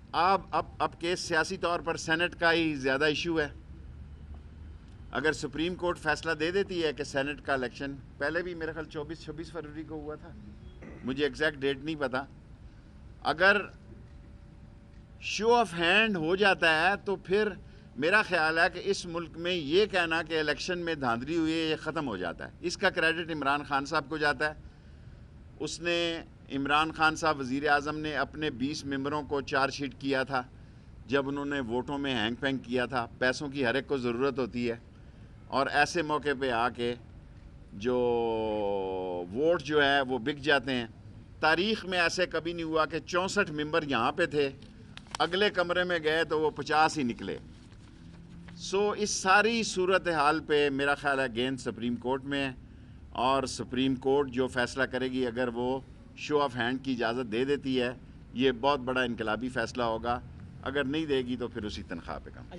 अब केस सियासी तौर पर सेनेट का ही ज़्यादा इशू है। अगर सुप्रीम कोर्ट फैसला दे देती है कि सेनेट का इलेक्शन, पहले भी मेरे ख्याल 24-26 फरवरी को हुआ था, मुझे एग्जैक्ट डेट नहीं पता, अगर शो ऑफ हैंड हो जाता है तो फिर मेरा ख्याल है कि इस मुल्क में ये कहना कि इलेक्शन में धांधली हुई है ये ख़त्म हो जाता है। इसका क्रेडिट इमरान खान साहब को जाता है। उसने, इमरान खान साहब वज़ीर आज़म ने अपने 20 मेंबरों को चार्जशीट किया था जब उन्होंने वोटों में हैंग पैंग किया था। पैसों की हर एक को ज़रूरत होती है और ऐसे मौके पे आके जो वोट जो है वो बिक जाते हैं। तारीख़ में ऐसे कभी नहीं हुआ कि 64 मेंबर यहाँ पे थे, अगले कमरे में गए तो वो 50 ही निकले। इस सारी सूरत हाल पे मेरा ख्याल है गेंद सुप्रीम कोर्ट में है और सुप्रीम कोर्ट जो फ़ैसला करेगी, अगर वो शो ऑफ हैंड की इजाज़त दे देती है, ये बहुत बड़ा इनकलाबी फ़ैसला होगा। अगर नहीं देगी तो फिर उसी तनख्वाह पे काम।